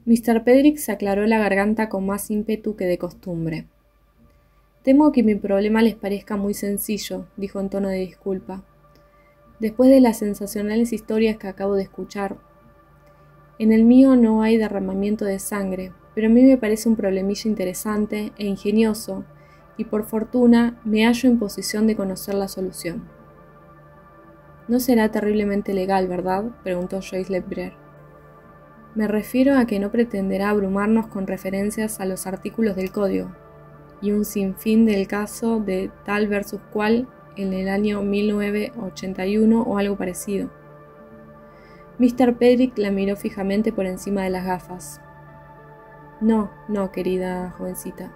Mr. Pedrick se aclaró la garganta con más ímpetu que de costumbre. «Temo que mi problema les parezca muy sencillo», dijo en tono de disculpa. «Después de las sensacionales historias que acabo de escuchar, en el mío no hay derramamiento de sangre, pero a mí me parece un problemilla interesante e ingenioso, y por fortuna me hallo en posición de conocer la solución». «No será terriblemente legal, ¿verdad?», preguntó Joyce Ledbetter. «Me refiero a que no pretenderá abrumarnos con referencias a los artículos del código, y un sinfín del caso de tal versus cual en el año 1981 o algo parecido». Mr. Pedrick la miró fijamente por encima de las gafas. No, querida jovencita.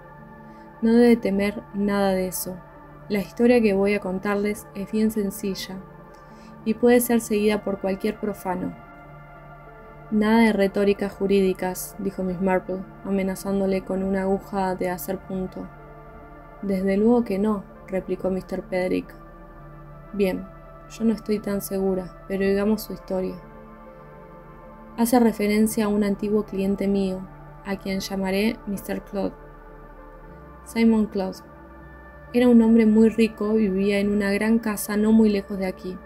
No debe temer nada de eso. La historia que voy a contarles es bien sencilla y puede ser seguida por cualquier profano. Nada de retóricas jurídicas, dijo Miss Marple, amenazándole con una aguja de hacer punto. Desde luego que no, replicó Mr. Pedrick. Bien, yo no estoy tan segura, pero oigamos su historia. Hace referencia a un antiguo cliente mío, a quien llamaré Mr. Clodd. Simon Clodd. Era un hombre muy rico y vivía en una gran casa no muy lejos de aquí.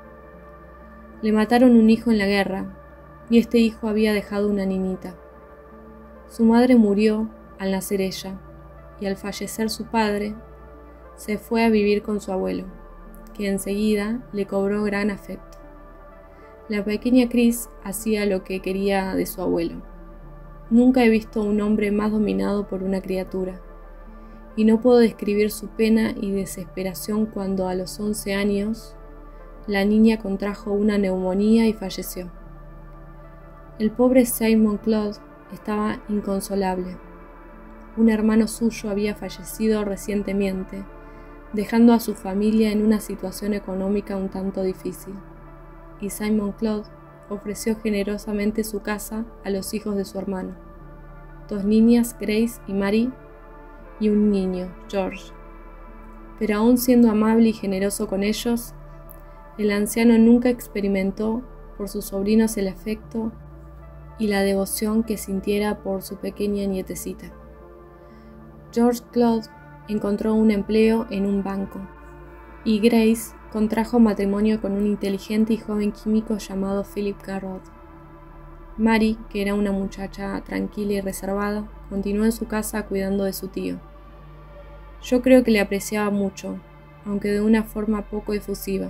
Le mataron un hijo en la guerra, y este hijo había dejado una niñita. Su madre murió al nacer ella, y al fallecer su padre, se fue a vivir con su abuelo, que enseguida le cobró gran afecto. La pequeña Chris hacía lo que quería de su abuelo. Nunca he visto un hombre más dominado por una criatura, y no puedo describir su pena y desesperación cuando a los 11 años la niña contrajo una neumonía y falleció. El pobre Simon Clodd estaba inconsolable. Un hermano suyo había fallecido recientemente, dejando a su familia en una situación económica un tanto difícil, y Simon Clodd ofreció generosamente su casa a los hijos de su hermano, 2 niñas, Grace y Mary, y un niño, George. Pero aun siendo amable y generoso con ellos, el anciano nunca experimentó por sus sobrinos el afecto y la devoción que sintiera por su pequeña nietecita. George Clodd encontró un empleo en un banco, y Grace contrajo matrimonio con un inteligente y joven químico llamado Philip Garrod. Mary, que era una muchacha tranquila y reservada, continuó en su casa cuidando de su tío. Yo creo que le apreciaba mucho, aunque de una forma poco efusiva.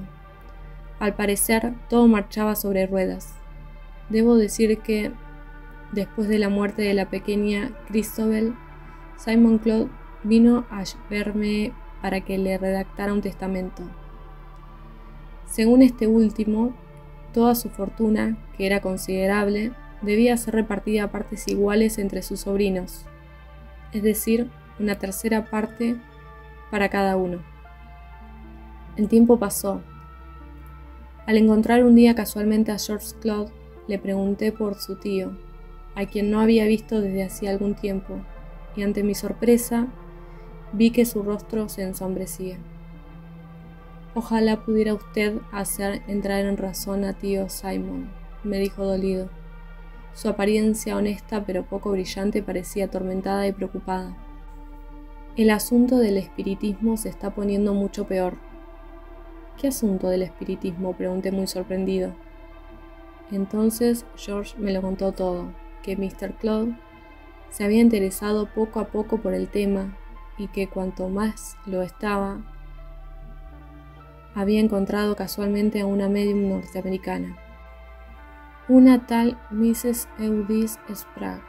Al parecer, todo marchaba sobre ruedas. Debo decir que, después de la muerte de la pequeña Christabel, Simon Clodd vino a verme para que le redactara un testamento. Según este último, toda su fortuna, que era considerable, debía ser repartida a partes iguales entre sus sobrinos, es decir, una tercera parte para cada uno. El tiempo pasó. Al encontrar un día casualmente a George Clodd, le pregunté por su tío, a quien no había visto desde hacía algún tiempo, y ante mi sorpresa, vi que su rostro se ensombrecía. «Ojalá pudiera usted hacer entrar en razón a tío Simon», me dijo dolido. Su apariencia honesta pero poco brillante parecía atormentada y preocupada. «El asunto del espiritismo se está poniendo mucho peor». «¿Qué asunto del espiritismo?», pregunté muy sorprendido. Entonces George me lo contó todo, que Mr. Clodd se había interesado poco a poco por el tema y que cuanto más lo estaba, había encontrado casualmente a una medium norteamericana, una tal Mrs. Eudice Sprague.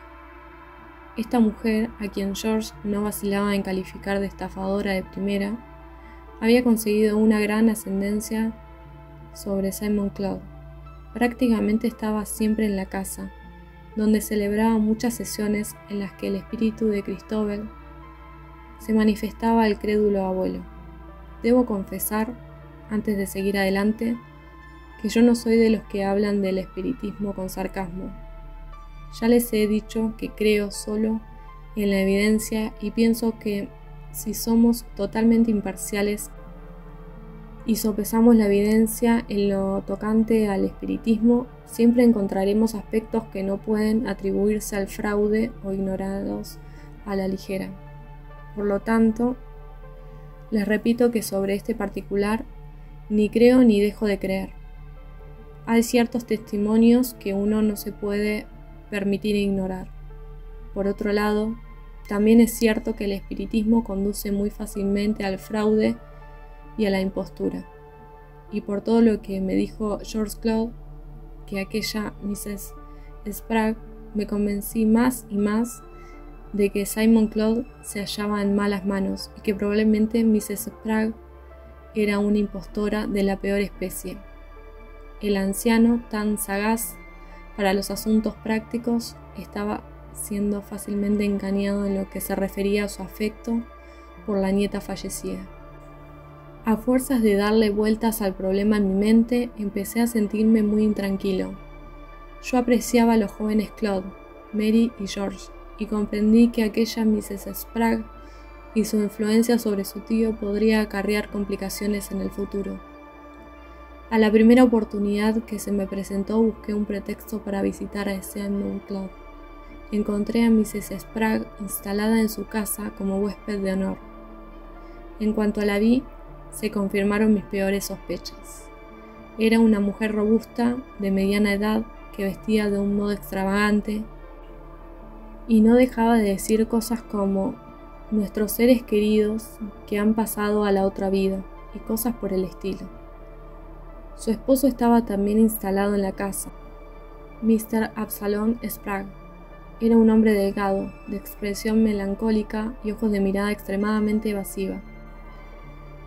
Esta mujer, a quien George no vacilaba en calificar de estafadora de primera, había conseguido una gran ascendencia sobre Simon Clodd. Prácticamente estaba siempre en la casa, donde celebraba muchas sesiones en las que el espíritu de Christabel se manifestaba al crédulo abuelo. Debo confesar, antes de seguir adelante, que yo no soy de los que hablan del espiritismo con sarcasmo. Ya les he dicho que creo solo en la evidencia y pienso que, si somos totalmente imparciales, y sopesamos la evidencia en lo tocante al espiritismo, siempre encontraremos aspectos que no pueden atribuirse al fraude o ignorados a la ligera. Por lo tanto, les repito que sobre este particular ni creo ni dejo de creer. Hay ciertos testimonios que uno no se puede permitir ignorar. Por otro lado, también es cierto que el espiritismo conduce muy fácilmente al fraude y a la impostura. Y por todo lo que me dijo George Cloud, que aquella Mrs. Sprague, me convencí más y más de que Simon Cloud se hallaba en malas manos y que probablemente Mrs. Sprague era una impostora de la peor especie. El anciano, tan sagaz para los asuntos prácticos, estaba siendo fácilmente engañado en lo que se refería a su afecto por la nieta fallecida. A fuerzas de darle vueltas al problema en mi mente, empecé a sentirme muy intranquilo. Yo apreciaba a los jóvenes Claude, Mary y George, y comprendí que aquella Mrs. Sprague y su influencia sobre su tío podría acarrear complicaciones en el futuro. A la primera oportunidad que se me presentó busqué un pretexto para visitar a Simon Cloud. Encontré a Mrs. Sprague instalada en su casa como huésped de honor. En cuanto la vi, se confirmaron mis peores sospechas. Era una mujer robusta, de mediana edad, que vestía de un modo extravagante y no dejaba de decir cosas como nuestros seres queridos que han pasado a la otra vida y cosas por el estilo. Su esposo estaba también instalado en la casa. Mr. Absalom Sprague era un hombre delgado, de expresión melancólica y ojos de mirada extremadamente evasiva.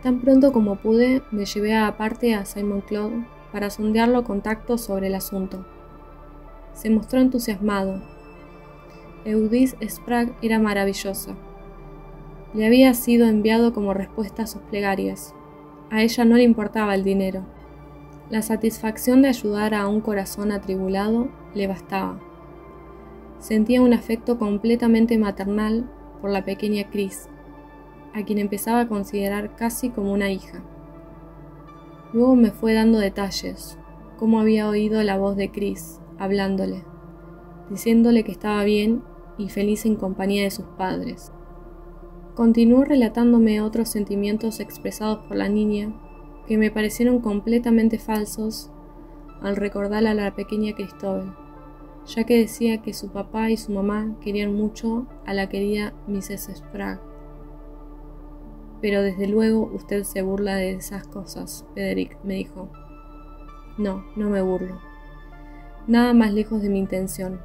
Tan pronto como pude, me llevé aparte a Simon Cloud para sondearlo con tacto sobre el asunto. Se mostró entusiasmado. Eudice Sprague era maravillosa. Le había sido enviado como respuesta a sus plegarias. A ella no le importaba el dinero. La satisfacción de ayudar a un corazón atribulado le bastaba. Sentía un afecto completamente maternal por la pequeña Chris, a quien empezaba a considerar casi como una hija. Luego me fue dando detalles, cómo había oído la voz de Chris, hablándole, diciéndole que estaba bien y feliz en compañía de sus padres. Continuó relatándome otros sentimientos expresados por la niña que me parecieron completamente falsos al recordar a la pequeña Christobel, ya que decía que su papá y su mamá querían mucho a la querida Mrs. Sprague. Pero desde luego usted se burla de esas cosas, Frederick, me dijo. No, no me burlo. Nada más lejos de mi intención.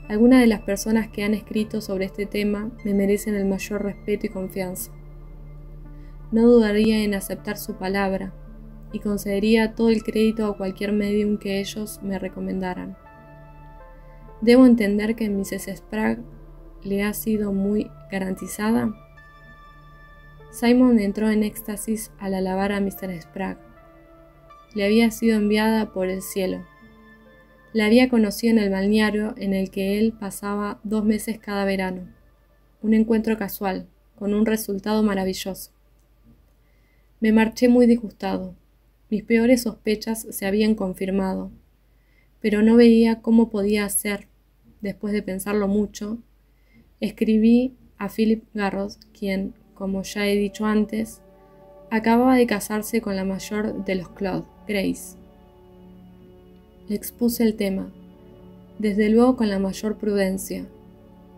Algunas de las personas que han escrito sobre este tema me merecen el mayor respeto y confianza. No dudaría en aceptar su palabra y concedería todo el crédito a cualquier medium que ellos me recomendaran. ¿Debo entender que Mrs. Sprague le ha sido muy garantizada? Simon entró en éxtasis al alabar a Mr. Sprague. Le había sido enviada por el cielo. La había conocido en el balneario en el que él pasaba 2 meses cada verano. Un encuentro casual, con un resultado maravilloso. Me marché muy disgustado. Mis peores sospechas se habían confirmado, pero no veía cómo podía hacer, después de pensarlo mucho. Escribí a Philip Garrod, quien, como ya he dicho antes, acababa de casarse con la mayor de los Cloud, Grace. Le expuse el tema, desde luego con la mayor prudencia.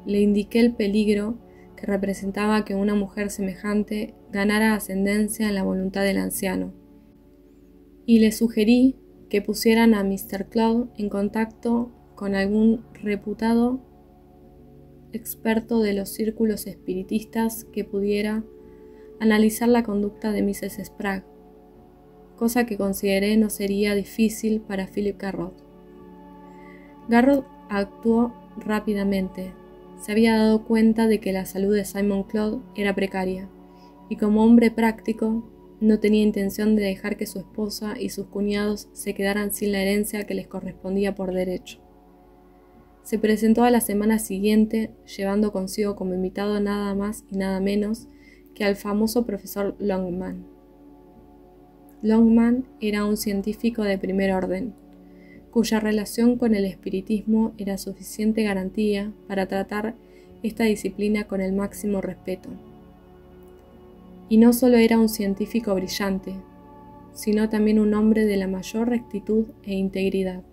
Le indiqué el peligro que representaba que una mujer semejante ganara ascendencia en la voluntad del anciano, y le sugerí que pusieran a Mr. Cloud en contacto con algún reputado experto de los círculos espiritistas que pudiera analizar la conducta de Mrs. Sprague, cosa que consideré no sería difícil para Philip Garrod. Garrod actuó rápidamente. Se había dado cuenta de que la salud de Simon Cloud era precaria, y como hombre práctico, no tenía intención de dejar que su esposa y sus cuñados se quedaran sin la herencia que les correspondía por derecho. Se presentó a la semana siguiente, llevando consigo como invitado nada más y nada menos que al famoso profesor Longman. Longman era un científico de primer orden, cuya relación con el espiritismo era suficiente garantía para tratar esta disciplina con el máximo respeto. Y no solo era un científico brillante, sino también un hombre de la mayor rectitud e integridad.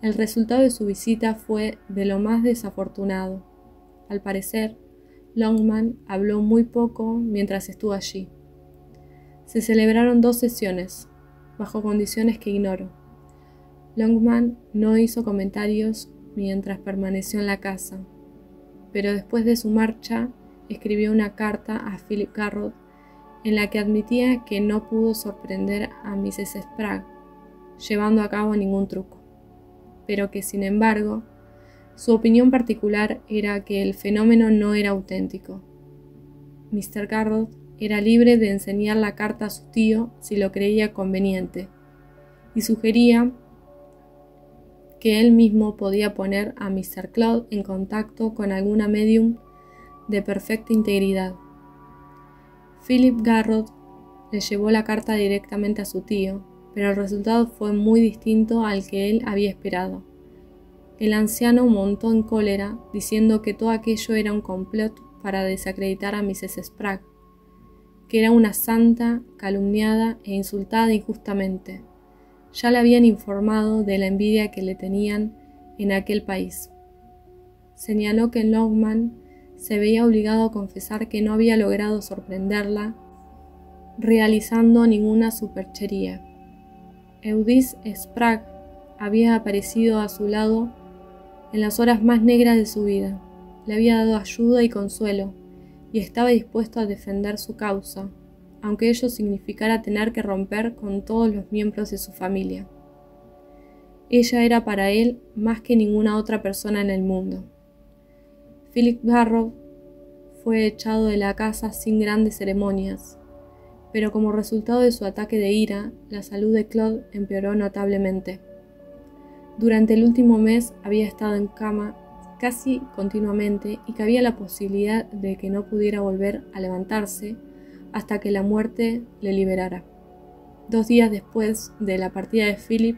El resultado de su visita fue de lo más desafortunado. Al parecer, Longman habló muy poco mientras estuvo allí. Se celebraron 2 sesiones, bajo condiciones que ignoro. Longman no hizo comentarios mientras permaneció en la casa, pero después de su marcha escribió una carta a Philip Garrod en la que admitía que no pudo sorprender a Mrs. Spragg llevando a cabo ningún truco, pero que sin embargo su opinión particular era que el fenómeno no era auténtico. Mr. Garrod era libre de enseñar la carta a su tío si lo creía conveniente, y sugería que él mismo podía poner a Mr. Claude en contacto con alguna medium de perfecta integridad. Philip Garrod le llevó la carta directamente a su tío, pero el resultado fue muy distinto al que él había esperado. El anciano montó en cólera, diciendo que todo aquello era un complot para desacreditar a Mrs. Spragg, que era una santa calumniada e insultada injustamente. Ya le habían informado de la envidia que le tenían en aquel país. Señaló que Longman se veía obligado a confesar que no había logrado sorprenderla realizando ninguna superchería. Eudice Spragg había aparecido a su lado en las horas más negras de su vida, le había dado ayuda y consuelo, y estaba dispuesto a defender su causa, aunque ello significara tener que romper con todos los miembros de su familia. Ella era para él más que ninguna otra persona en el mundo. Philip Garrod fue echado de la casa sin grandes ceremonias, pero como resultado de su ataque de ira, la salud de Claude empeoró notablemente. Durante el último mes había estado en cama casi continuamente y cabía la posibilidad de que no pudiera volver a levantarse hasta que la muerte le liberara. 2 días después de la partida de Philip,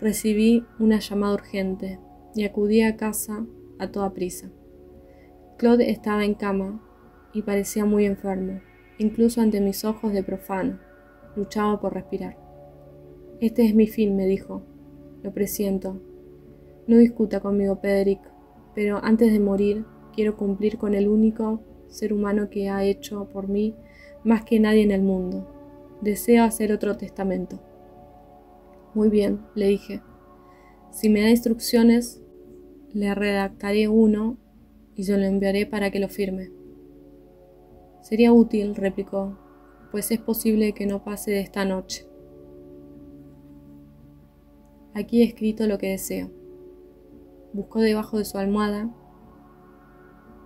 recibí una llamada urgente y acudí a casa a toda prisa. Claude estaba en cama y parecía muy enfermo, incluso ante mis ojos de profano. Luchaba por respirar. «Este es mi fin», me dijo. «Lo presiento. No discuta conmigo, Pederick, pero antes de morir quiero cumplir con el único ser humano que ha hecho por mí más que nadie en el mundo. Deseo hacer otro testamento». «Muy bien», le dije. «Si me da instrucciones, le redactaré uno y se lo enviaré para que lo firme». «Sería útil», replicó, «pues es posible que no pase de esta noche. Aquí he escrito lo que deseo». Buscó debajo de su almohada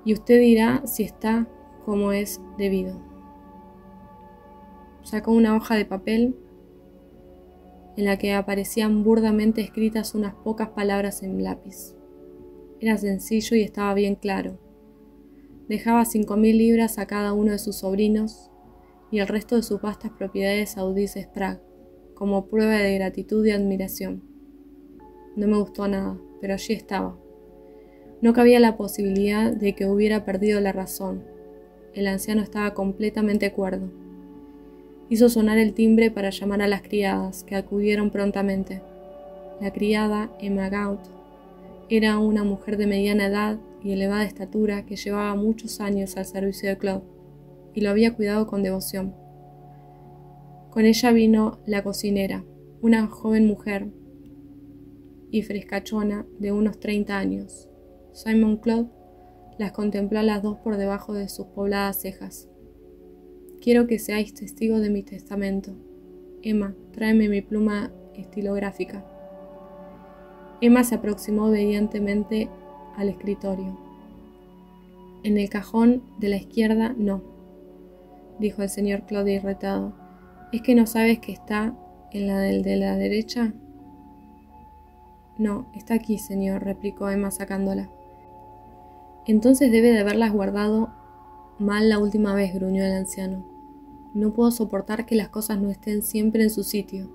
y usted dirá si está como es debido. Sacó una hoja de papel en la que aparecían burdamente escritas unas pocas palabras en lápiz. Era sencillo y estaba bien claro. Dejaba 5.000 libras a cada uno de sus sobrinos y el resto de sus vastas propiedades a Eudice Spragg, como prueba de gratitud y admiración. No me gustó nada, pero allí estaba. No cabía la posibilidad de que hubiera perdido la razón. El anciano estaba completamente cuerdo. Hizo sonar el timbre para llamar a las criadas, que acudieron prontamente. La criada, Emma Gaunt, era una mujer de mediana edad y elevada estatura que llevaba muchos años al servicio de Claude, y lo había cuidado con devoción. Con ella vino la cocinera, una joven mujer y frescachona de unos 30 años. Simon Claude las contempló a las 2 por debajo de sus pobladas cejas. «Quiero que seáis testigos de mi testamento. Emma, tráeme mi pluma estilográfica». Emma se aproximó obedientemente al escritorio. «En el cajón de la izquierda no», dijo el señor Claude irritado. «¿Es que no sabes que está en la del de la derecha?» «No, está aquí, señor», replicó Emma sacándola. «Entonces debe de haberlas guardado mal la última vez», gruñó el anciano. No puedo soportar que las cosas no estén siempre en su sitio.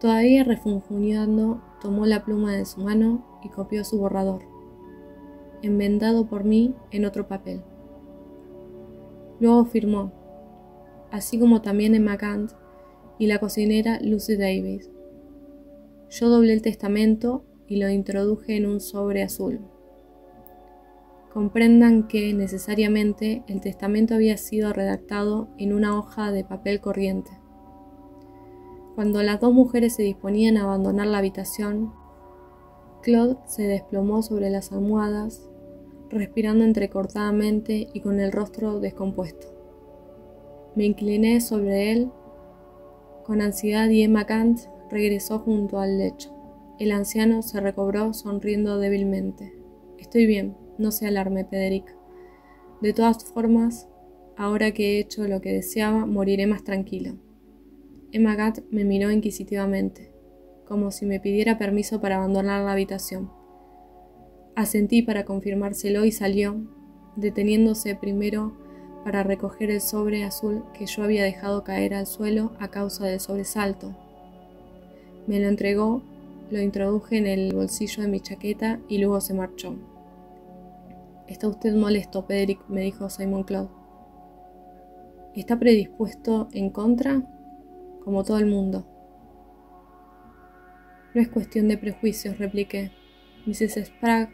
Todavía refunfuñando, tomó la pluma de su mano y copió su borrador, enmendado por mí en otro papel. Luego firmó, así como también Emma Gant y la cocinera Lucy Davis. Yo doblé el testamento y lo introduje en un sobre azul. Comprendan que, necesariamente, el testamento había sido redactado en una hoja de papel corriente. Cuando las dos mujeres se disponían a abandonar la habitación, Claude se desplomó sobre las almohadas, respirando entrecortadamente y con el rostro descompuesto. Me incliné sobre él con ansiedad y Emma Gant regresó junto al lecho. El anciano se recobró sonriendo débilmente. Estoy bien, no se alarme, Federica. De todas formas, ahora que he hecho lo que deseaba, moriré más tranquilo. Emma Gant me miró inquisitivamente, como si me pidiera permiso para abandonar la habitación. Asentí para confirmárselo y salió, deteniéndose primero para recoger el sobre azul que yo había dejado caer al suelo a causa del sobresalto. Me lo entregó, lo introduje en el bolsillo de mi chaqueta y luego se marchó. «Está usted molesto, Frederick», me dijo Simon Claude. «¿Está predispuesto en contra?» «Como todo el mundo». «No es cuestión de prejuicios», repliqué. «Mrs. Spragg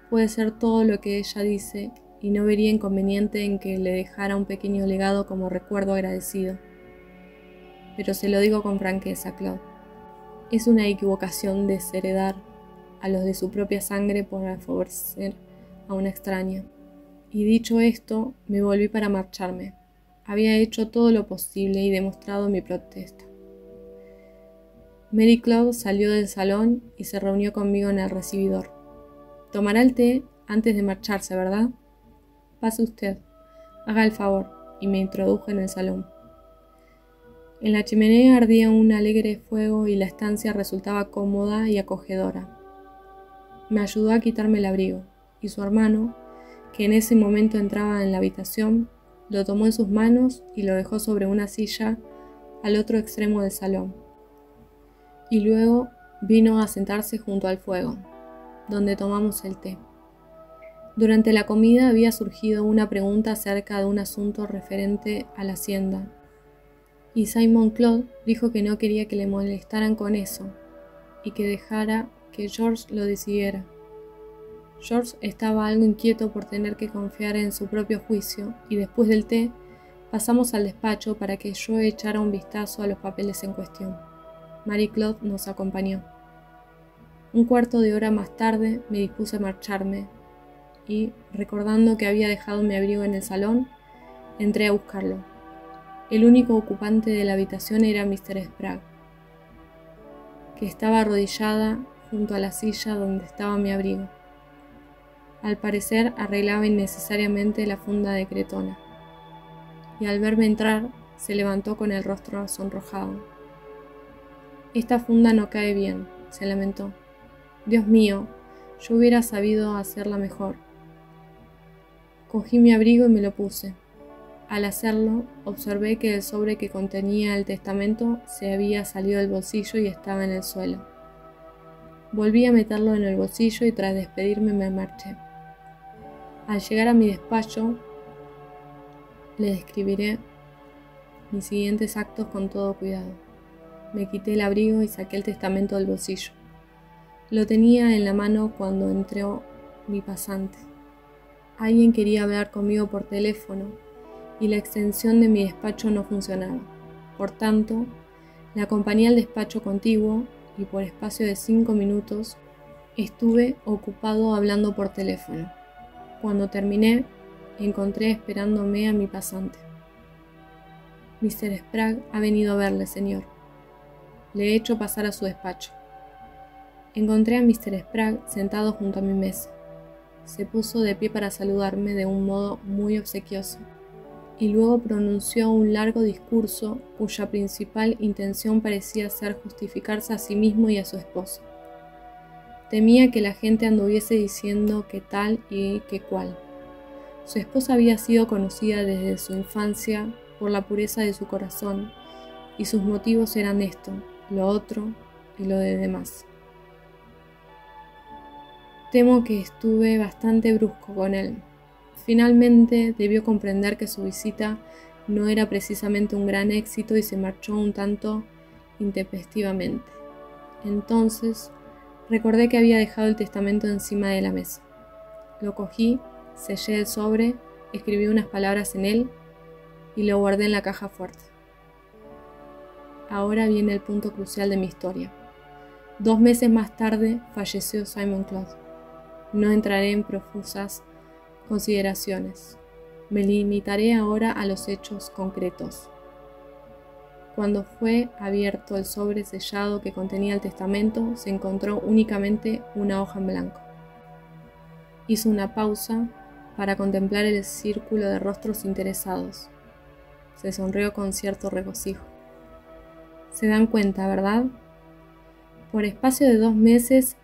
puede ser todo lo que ella dice y no vería inconveniente en que le dejara un pequeño legado como recuerdo agradecido. Pero se lo digo con franqueza, Claude. Es una equivocación desheredar a los de su propia sangre por favorecer a una extraña». Y dicho esto, me volví para marcharme. Había hecho todo lo posible y demostrado mi protesta. Mary Claude salió del salón y se reunió conmigo en el recibidor. «Tomará el té antes de marcharse, ¿verdad? Pase usted, haga el favor», y me introdujo en el salón. En la chimenea ardía un alegre fuego y la estancia resultaba cómoda y acogedora. Me ayudó a quitarme el abrigo, y su hermano, que en ese momento entraba en la habitación, lo tomó en sus manos y lo dejó sobre una silla al otro extremo del salón. Y luego vino a sentarse junto al fuego, donde tomamos el té. Durante la comida había surgido una pregunta acerca de un asunto referente a la hacienda, y Simon Claude dijo que no quería que le molestaran con eso, y que dejara que George lo decidiera. George estaba algo inquieto por tener que confiar en su propio juicio, y después del té pasamos al despacho para que yo echara un vistazo a los papeles en cuestión. Mary Claude nos acompañó. Un cuarto de hora más tarde me dispuse a marcharme, y, recordando que había dejado mi abrigo en el salón, entré a buscarlo. El único ocupante de la habitación era Mr. Spragg, que estaba arrodillada junto a la silla donde estaba mi abrigo. Al parecer arreglaba innecesariamente la funda de cretona, y al verme entrar se levantó con el rostro sonrojado. «Esta funda no cae bien», se lamentó. «Dios mío, yo hubiera sabido hacerla mejor». Cogí mi abrigo y me lo puse. Al hacerlo, observé que el sobre que contenía el testamento se había salido del bolsillo y estaba en el suelo. Volví a meterlo en el bolsillo y tras despedirme me marché. Al llegar a mi despacho, le describiré mis siguientes actos con todo cuidado. Me quité el abrigo y saqué el testamento del bolsillo. Lo tenía en la mano cuando entró mi pasante. Alguien quería hablar conmigo por teléfono y la extensión de mi despacho no funcionaba. Por tanto, le acompañé al despacho contiguo y por espacio de 5 minutos estuve ocupado hablando por teléfono. Cuando terminé, encontré esperándome a mi pasante. «Mr. Spragg ha venido a verle, señor». Le he hecho pasar a su despacho. Encontré a Mr. Spragg sentado junto a mi mesa. Se puso de pie para saludarme de un modo muy obsequioso, y luego pronunció un largo discurso cuya principal intención parecía ser justificarse a sí mismo y a su esposa. Temía que la gente anduviese diciendo que tal y que cual. Su esposa había sido conocida desde su infancia por la pureza de su corazón, y sus motivos eran esto, lo otro y lo de demás. Temo que estuve bastante brusco con él. Finalmente debió comprender que su visita no era precisamente un gran éxito y se marchó un tanto intempestivamente. Entonces recordé que había dejado el testamento encima de la mesa. Lo cogí, sellé el sobre, escribí unas palabras en él y lo guardé en la caja fuerte. Ahora viene el punto crucial de mi historia. 2 meses más tarde falleció Simon Cloud. No entraré en profusas consideraciones. Me limitaré ahora a los hechos concretos. Cuando fue abierto el sobre sellado que contenía el testamento, se encontró únicamente una hoja en blanco. Hizo una pausa para contemplar el círculo de rostros interesados. Se sonrió con cierto regocijo. Se dan cuenta, ¿verdad? Por espacio de 2 meses,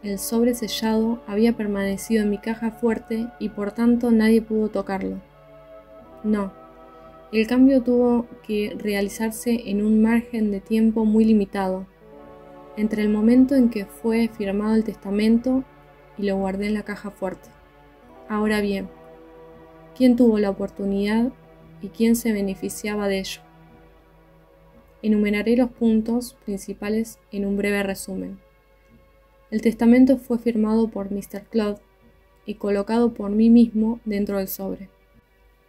el sobre sellado había permanecido en mi caja fuerte y por tanto nadie pudo tocarlo. No, el cambio tuvo que realizarse en un margen de tiempo muy limitado, entre el momento en que fue firmado el testamento y lo guardé en la caja fuerte. Ahora bien, ¿quién tuvo la oportunidad y quién se beneficiaba de ello? Enumeraré los puntos principales en un breve resumen. El testamento fue firmado por Mr. Cloud y colocado por mí mismo dentro del sobre.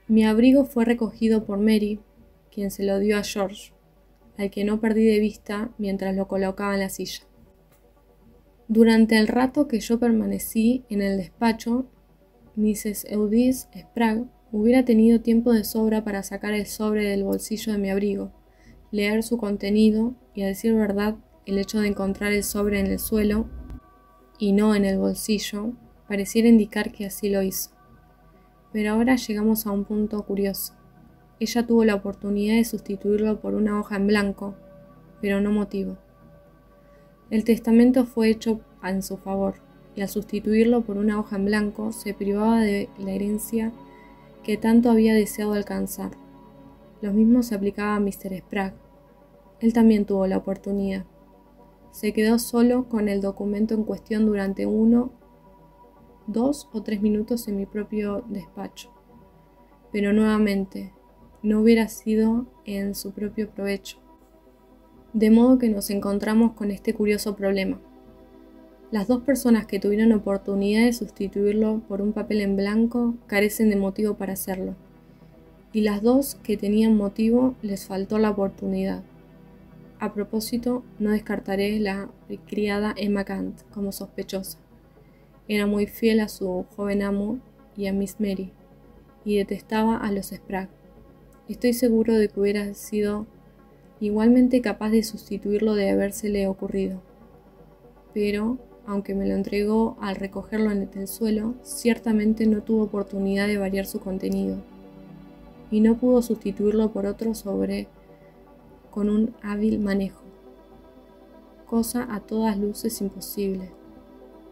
Mi abrigo fue recogido por Mary, quien se lo dio a George, al que no perdí de vista mientras lo colocaba en la silla. Durante el rato que yo permanecí en el despacho, Mrs. Eudice Spragg hubiera tenido tiempo de sobra para sacar el sobre del bolsillo de mi abrigo, leer su contenido y, a decir verdad, el hecho de encontrar el sobre en el suelo y no en el bolsillo pareciera indicar que así lo hizo. Pero ahora llegamos a un punto curioso. Ella tuvo la oportunidad de sustituirlo por una hoja en blanco, pero no motivo. El testamento fue hecho en su favor, y al sustituirlo por una hoja en blanco se privaba de la herencia que tanto había deseado alcanzar. Lo mismo se aplicaba a Mr. Spragg. Él también tuvo la oportunidad. Se quedó solo con el documento en cuestión durante 1, 2 o 3 minutos en mi propio despacho. Pero nuevamente, no hubiera sido en su propio provecho. De modo que nos encontramos con este curioso problema. Las 2 personas que tuvieron oportunidad de sustituirlo por un papel en blanco carecen de motivo para hacerlo. Y las 2 que tenían motivo les faltó la oportunidad. A propósito, no descartaré la criada Emma Cant como sospechosa. Era muy fiel a su joven amo y a Miss Mary, y detestaba a los Spragg. Estoy seguro de que hubiera sido igualmente capaz de sustituirlo de habérsele ocurrido. Pero, aunque me lo entregó al recogerlo en el suelo, ciertamente no tuvo oportunidad de variar su contenido, y no pudo sustituirlo por otro sobre con un hábil manejo, cosa a todas luces imposible,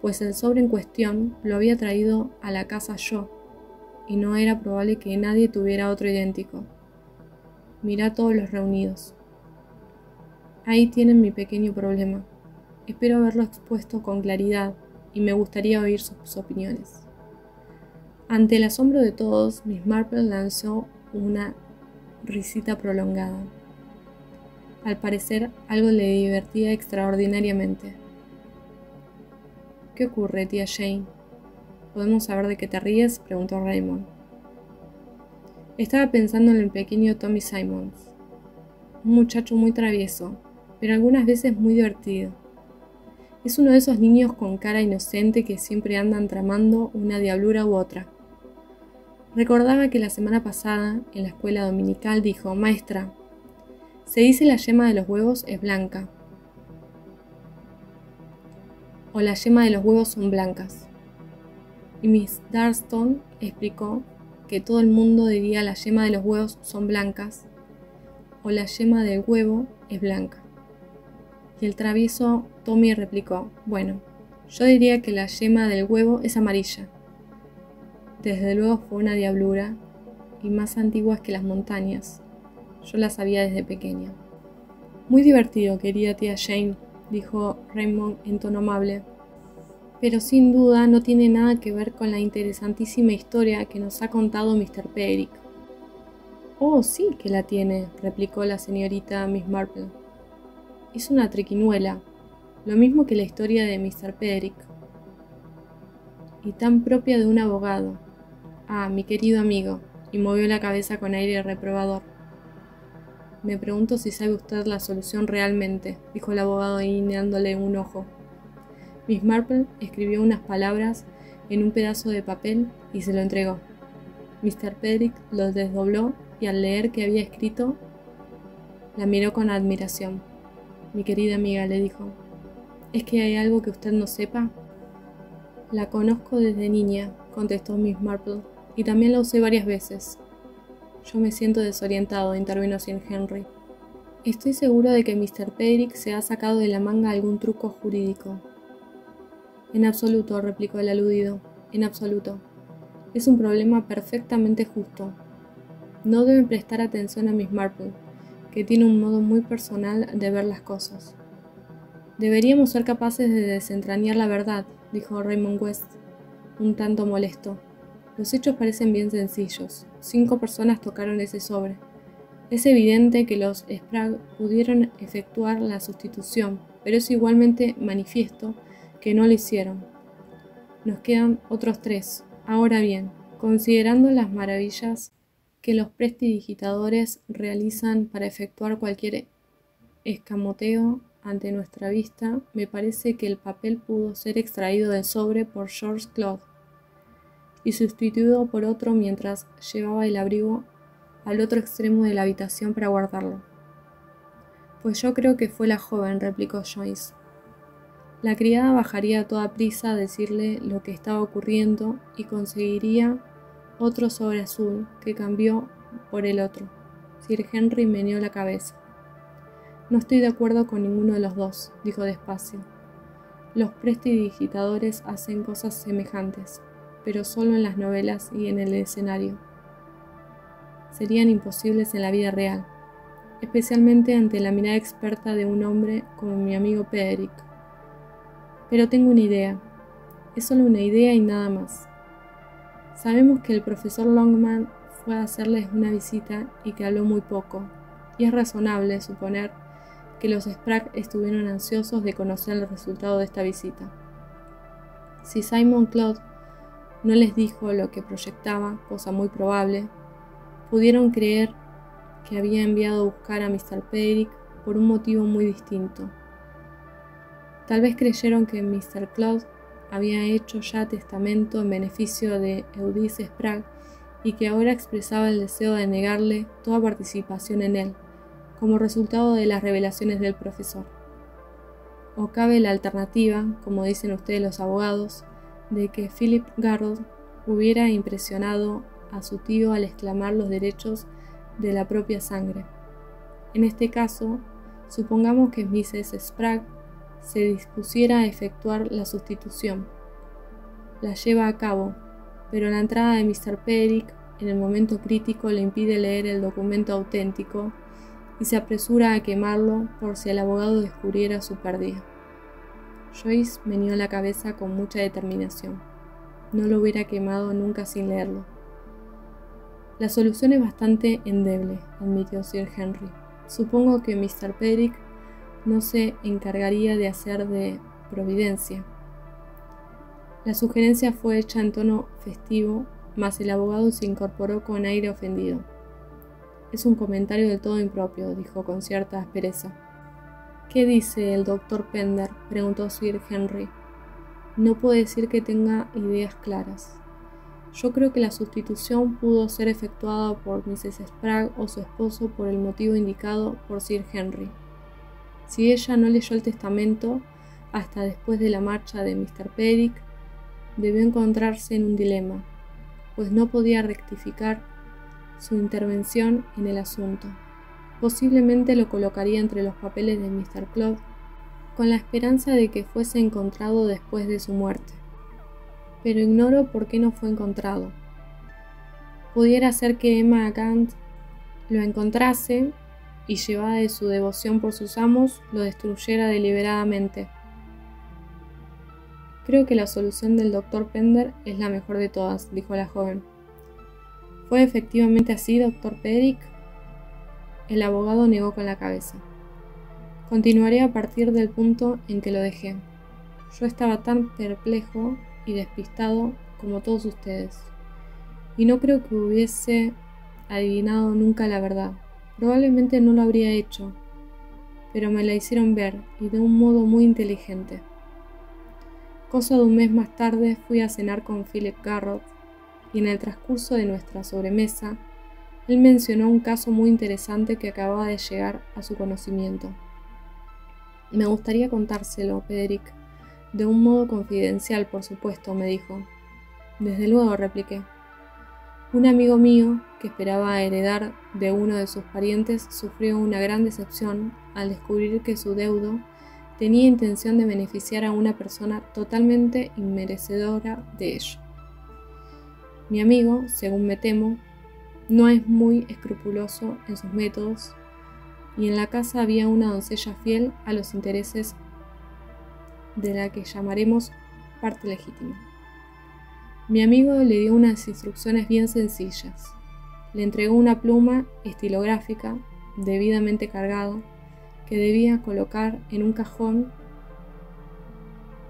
pues el sobre en cuestión lo había traído a la casa yo, y no era probable que nadie tuviera otro idéntico. Mirá a todos los reunidos. Ahí tienen mi pequeño problema. Espero haberlo expuesto con claridad y me gustaría oír sus opiniones. Ante el asombro de todos, Miss Marple lanzó una risita prolongada. Al parecer, algo le divertía extraordinariamente. ¿Qué ocurre, tía Jane? ¿Podemos saber de qué te ríes?, preguntó Raymond. Estaba pensando en el pequeño Tommy Simons, un muchacho muy travieso, pero algunas veces muy divertido. Es uno de esos niños con cara inocente que siempre andan tramando una diablura u otra. Recordaba que la semana pasada, en la escuela dominical, dijo: «Maestra, se dice la yema de los huevos es blanca, o la yema de los huevos son blancas». Y Miss Darnton explicó que todo el mundo diría la yema de los huevos son blancas, o la yema del huevo es blanca. Y el travieso Tommy replicó: «Bueno, yo diría que la yema del huevo es amarilla». Desde luego fue una diablura, y más antigua que las montañas, Yo la sabía desde pequeña. Muy divertido, querida tía Jane, dijo Raymond en tono amable. Pero sin duda no tiene nada que ver con la interesantísima historia que nos ha contado Mr. Pederick. Oh, sí que la tiene, replicó la señorita Miss Marple. Es una triquiñuela, lo mismo que la historia de Mr. Pederick. Y tan propia de un abogado. Ah, mi querido amigo, y movió la cabeza con aire reprobador. Me pregunto si sabe usted la solución realmente, dijo el abogado guiñándole un ojo. Miss Marple escribió unas palabras en un pedazo de papel y se lo entregó. Mr. Pederick lo desdobló y al leer que había escrito, la miró con admiración. Mi querida amiga, le dijo, ¿es que hay algo que usted no sepa? La conozco desde niña, contestó Miss Marple, y también la usé varias veces. Yo me siento desorientado, intervino Sir Henry. Estoy seguro de que Mr. Pederick se ha sacado de la manga algún truco jurídico. En absoluto, replicó el aludido, en absoluto. Es un problema perfectamente justo. No deben prestar atención a Miss Marple, que tiene un modo muy personal de ver las cosas. Deberíamos ser capaces de desentrañar la verdad, dijo Raymond West, un tanto molesto. Los hechos parecen bien sencillos. 5 personas tocaron ese sobre. Es evidente que los Sprague pudieron efectuar la sustitución, pero es igualmente manifiesto que no lo hicieron. Nos quedan otros 3. Ahora bien, considerando las maravillas que los prestidigitadores realizan para efectuar cualquier escamoteo ante nuestra vista, me parece que el papel pudo ser extraído del sobre por George Cloud y sustituido por otro mientras llevaba el abrigo al otro extremo de la habitación para guardarlo. Pues yo creo que fue la joven, replicó Joyce. La criada bajaría a toda prisa a decirle lo que estaba ocurriendo y conseguiría otro sobre azul que cambió por el otro. Sir Henry meneó la cabeza. No estoy de acuerdo con ninguno de los dos, dijo despacio. Los prestidigitadores hacen cosas semejantes, pero solo en las novelas y en el escenario. Serían imposibles en la vida real, especialmente ante la mirada experta de un hombre como mi amigo Pederick. Pero tengo una idea. Es solo una idea y nada más. Sabemos que el profesor Longman fue a hacerles una visita y que habló muy poco, y es razonable suponer que los Sprague estuvieron ansiosos de conocer el resultado de esta visita. Si Simon Cloud no les dijo lo que proyectaba, cosa muy probable, pudieron creer que había enviado a buscar a Mr. Pederick por un motivo muy distinto. Tal vez creyeron que Mr. Cloud había hecho ya testamento en beneficio de Eudice Sprague y que ahora expresaba el deseo de negarle toda participación en él, como resultado de las revelaciones del profesor. O cabe la alternativa, como dicen ustedes los abogados, de que Philip Garrod hubiera impresionado a su tío al exclamar los derechos de la propia sangre. En este caso, supongamos que Mrs. Sprague se dispusiera a efectuar la sustitución. La lleva a cabo, pero la entrada de Mr. Pederick en el momento crítico le impide leer el documento auténtico y se apresura a quemarlo por si el abogado descubriera su pérdida. Joyce meneó la cabeza con mucha determinación. No lo hubiera quemado nunca sin leerlo. La solución es bastante endeble, admitió Sir Henry. Supongo que Mr. Pederick no se encargaría de hacer de providencia. La sugerencia fue hecha en tono festivo, mas el abogado se incorporó con aire ofendido. Es un comentario del todo impropio, dijo con cierta aspereza. ¿Qué dice el doctor Pender?, preguntó Sir Henry. No puedo decir que tenga ideas claras. Yo creo que la sustitución pudo ser efectuada por Mrs. Sprague o su esposo por el motivo indicado por Sir Henry. Si ella no leyó el testamento hasta después de la marcha de Mr. Pederick, debió encontrarse en un dilema, pues no podía rectificar su intervención en el asunto. Posiblemente lo colocaría entre los papeles de Mr. Cloud, con la esperanza de que fuese encontrado después de su muerte. Pero ignoro por qué no fue encontrado. Pudiera ser que Emma Gant lo encontrase y, llevada de su devoción por sus amos, lo destruyera deliberadamente. Creo que la solución del Dr. Pender es la mejor de todas, dijo la joven. ¿Fue efectivamente así, Dr. Pederik? El abogado negó con la cabeza. Continuaré a partir del punto en que lo dejé. Yo estaba tan perplejo y despistado como todos ustedes, y no creo que hubiese adivinado nunca la verdad. Probablemente no lo habría hecho, pero me la hicieron ver, y de un modo muy inteligente. Cosa de un mes más tarde fui a cenar con Philip Garrott, y en el transcurso de nuestra sobremesa, él mencionó un caso muy interesante que acababa de llegar a su conocimiento. Me gustaría contárselo, Pederik, de un modo confidencial, por supuesto, me dijo. Desde luego, repliqué. Un amigo mío, que esperaba heredar de uno de sus parientes, sufrió una gran decepción al descubrir que su deudo tenía intención de beneficiar a una persona totalmente inmerecedora de ello. Mi amigo, según me temo, no es muy escrupuloso en sus métodos, y en la casa había una doncella fiel a los intereses de la que llamaremos parte legítima. Mi amigo le dio unas instrucciones bien sencillas. Le entregó una pluma estilográfica debidamente cargada que debía colocar en un cajón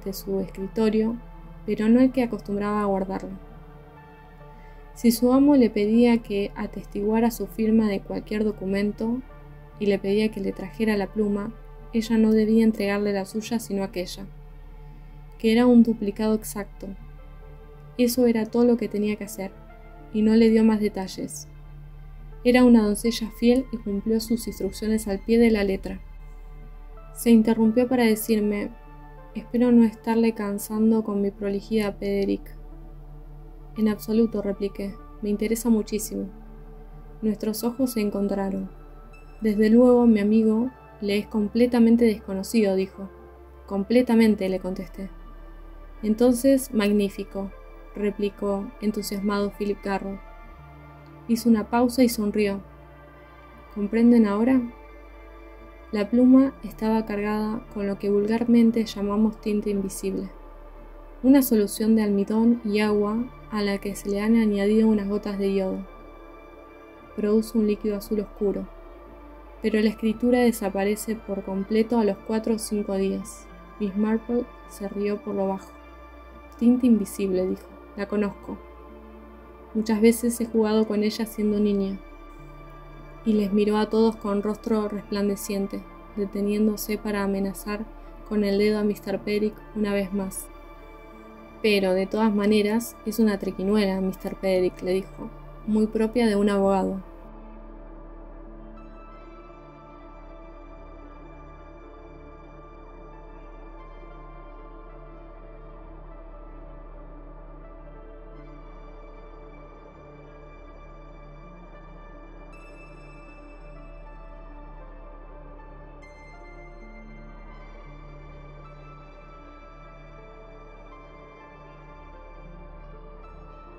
de su escritorio, pero no el que acostumbraba a guardarlo. Si su amo le pedía que atestiguara su firma de cualquier documento y le pedía que le trajera la pluma, ella no debía entregarle la suya sino aquella, que era un duplicado exacto. Eso era todo lo que tenía que hacer, y no le dio más detalles. Era una doncella fiel y cumplió sus instrucciones al pie de la letra. Se interrumpió para decirme: «Espero no estarle cansando con mi prolijidad, Pederik». «En absoluto», repliqué. «Me interesa muchísimo». Nuestros ojos se encontraron. «Desde luego, mi amigo le es completamente desconocido», dijo. «Completamente», le contesté. «Entonces, magnífico», replicó entusiasmado Philip Garrott. Hizo una pausa y sonrió. ¿Comprenden ahora? La pluma estaba cargada con lo que vulgarmente llamamos tinta invisible, una solución de almidón y agua a la que se le han añadido unas gotas de yodo. Produce un líquido azul oscuro, pero la escritura desaparece por completo a los 4 o 5 días. Miss Marple se rió por lo bajo. «Tinta invisible», dijo. «La conozco. Muchas veces he jugado con ella siendo niña». Y les miró a todos con rostro resplandeciente, deteniéndose para amenazar con el dedo a Mr. Pederik una vez más. «Pero, de todas maneras, es una triquiñuela, Mr. Pederik», le dijo, «muy propia de un abogado».